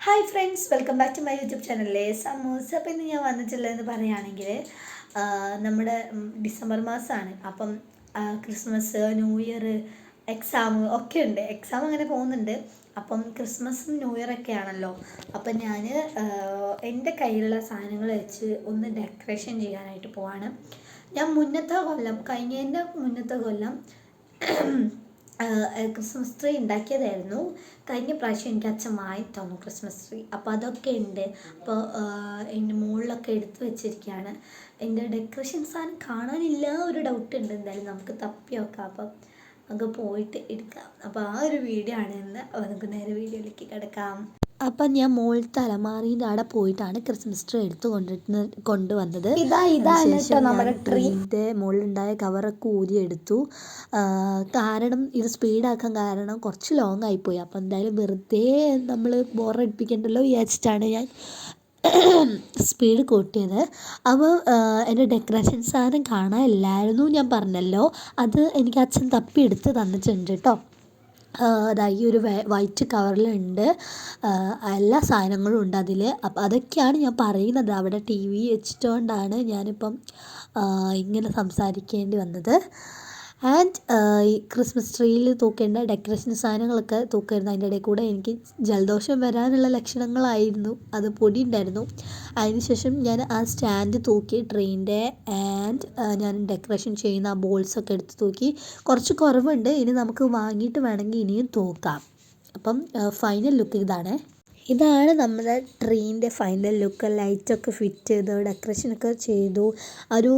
Hi friends, welcome back to my YouTube ചാനലിലെ സമൂസ. അപ്പം ഇന്ന് ഞാൻ വന്നിട്ടുള്ളതെന്ന് പറയുകയാണെങ്കിൽ നമ്മുടെ ഡിസംബർ മാസമാണ്. അപ്പം ക്രിസ്മസ്, ന്യൂ ഇയർ, എക്സാം ഒക്കെ ഉണ്ട്. എക്സാം അങ്ങനെ പോകുന്നുണ്ട്. അപ്പം ക്രിസ്മസും ന്യൂ ഇയറൊക്കെ ആണല്ലോ. അപ്പം ഞാൻ എൻ്റെ കയ്യിലുള്ള സാധനങ്ങൾ വെച്ച് ഒന്ന് ഡെക്കറേഷൻ ചെയ്യാനായിട്ട് പോവാണ്. ഞാൻ കഴിഞ്ഞതിൻ്റെ മുന്നത്തെ കൊല്ലം ക്രിസ്മസ് ട്രീ ഉണ്ടാക്കിയതായിരുന്നു. കഴിഞ്ഞ പ്രാവശ്യം എനിക്ക് അച്ഛൻ വാങ്ങി തന്നു ക്രിസ്മസ് ട്രീ. അപ്പോൾ അതൊക്കെ ഉണ്ട്. അപ്പോൾ എൻ്റെ മുകളിലൊക്കെ എടുത്ത് വെച്ചിരിക്കുകയാണ്. എൻ്റെ ഡെക്കറേഷൻ സാധനം കാണാനില്ല ഒരു ഡൗട്ട് ഉണ്ട്. എന്തായാലും നമുക്ക് തപ്പി നോക്കാം. അപ്പം നമുക്ക് പോയിട്ട് എടുക്കാം. അപ്പോൾ ആ ഒരു വീഡിയോ ആണ് ഇന്ന്. നമുക്ക് നേരെ വീഡിയോയിലേക്ക് കിടക്കാം. അപ്പം ഞാൻ മുകളിലത്തെ അലമാരീൻ്റെ അവിടെ പോയിട്ടാണ് ക്രിസ്മസ് ട്രീ എടുത്ത് കൊണ്ടുവന്നത്. ശേഷം നമ്മുടെ ട്രീൻ്റെ മുകളിലുണ്ടായ കവറൊക്കെ ഊരിയെടുത്തു. കാരണം ഇത് സ്പീഡാക്കാൻ കാരണം കുറച്ച് ലോങ് ആയിപ്പോയി. അപ്പം എന്തായാലും വെറുതെ നമ്മൾ ബോറടിപ്പിക്കണ്ടല്ലോ വിചാരിച്ചിട്ടാണ് ഞാൻ സ്പീഡ് കൂട്ടിയത്. അപ്പോൾ എൻ്റെ ഡെക്കറേഷൻ സാധനം കാണാനില്ലായിരുന്നു ഞാൻ പറഞ്ഞല്ലോ. അത് എനിക്ക് അച്ഛൻ തപ്പി എടുത്ത് തന്നിട്ടുണ്ട് കേട്ടോ. ഈ ഒരു വൈറ്റ് കവറിലുണ്ട്. എല്ലാ സാധനങ്ങളും ഉണ്ട് അതിൽ. അപ്പം അതൊക്കെയാണ് ഞാൻ പറയുന്നത്. അവിടെ ടി വി വെച്ചിട്ടുകൊണ്ടാണ് ഞാനിപ്പം ഇങ്ങനെ സംസാരിക്കേണ്ടി വന്നത്. ആൻഡ് ഈ ക്രിസ്മസ് ട്രീയിൽ തൂക്കേണ്ട ഡെക്കറേഷൻ സാധനങ്ങളൊക്കെ തൂക്കായിരുന്നു. അതിൻ്റെ ഇടയിൽ കൂടെ എനിക്ക് ജലദോഷം വരാനുള്ള ലക്ഷണങ്ങളായിരുന്നു. അത് പൊടി ഉണ്ടായിരുന്നു. അതിനുശേഷം ഞാൻ ആ സ്റ്റാൻഡ് തൂക്കി ട്രീൻ്റെ. ആൻഡ് ഞാൻ ഡെക്കറേഷൻ ചെയ്യുന്ന ആ ബോൾസൊക്കെ എടുത്ത് തൂക്കി. കുറച്ച് കുറവുണ്ട്. ഇനി നമുക്ക് വാങ്ങിയിട്ട് വേണമെങ്കിൽ ഇനിയും തൂക്കാം. അപ്പം ഫൈനൽ ലുക്ക് ഇതാണ് നമ്മുടെ ട്രീൻ്റെ ഫൈനൽ ലുക്ക്. ലൈറ്റൊക്കെ ഫിറ്റ് ചെയ്തു, ഡെക്കറേഷനൊക്കെ ചെയ്തു. ഒരു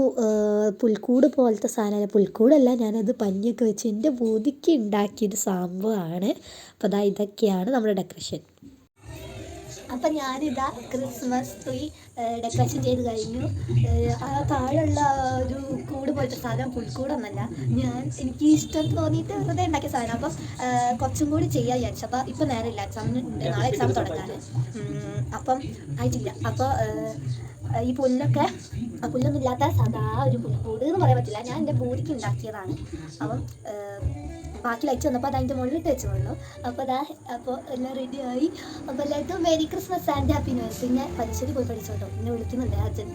പുൽക്കൂട് പോലത്തെ സാധനമല്ല, പുൽക്കൂടല്ല, ഞാനത് പഞ്ഞിയൊക്കെ വെച്ച് എൻ്റെ ബൂതിക്ക് ഉണ്ടാക്കിയൊരു സംഭവമാണ്. അപ്പോൾ ഇതൊക്കെയാണ് നമ്മുടെ ഡെക്കറേഷൻ. അപ്പം ഞാനിതാ ക്രിസ്മസ് ട്രീ ഡെക്കറേഷൻ ചെയ്ത് കഴിഞ്ഞു. ആ താഴെയുള്ള ഒരു കൂട് പോലത്തെ സാധനം പുൽക്കൂടൊന്നല്ല, എനിക്ക് ഇഷ്ടം തോന്നിയിട്ട് വെറുതെ ഉണ്ടാക്കിയ സാധനം. അപ്പം കുറച്ചും കൂടി ചെയ്യാൻ വിചാരിച്ചു. അപ്പോൾ ഇപ്പം നേരമില്ല, നാളെ എക്സാം തുടങ്ങാൻ. അപ്പം ആയിട്ടില്ല. അപ്പോൾ ഈ പുല്ലൊന്നും ഇല്ലാത്ത സാധാ ഒരു പുൽക്കൂട് എന്ന് പറയാൻ പറ്റില്ല. ഞാൻ എൻ്റെ ബൂതിക്ക് ഉണ്ടാക്കിയതാണ്. അപ്പം ബാക്കി ലൈറ്റ് വന്നപ്പോൾ അത് അതിൻ്റെ മുകളിലിട്ട് വെച്ചോളൂ. അപ്പോൾ എല്ലാം റെഡിയായി. അപ്പോൾ എല്ലാവർക്കും merry Christmas and happy new year. പിന്നെ പരീക്ഷയ്ക്ക് പോയി പഠിച്ചോട്ടോ. എന്നെ വിളിക്കുന്നുണ്ട് അച്ഛൻ.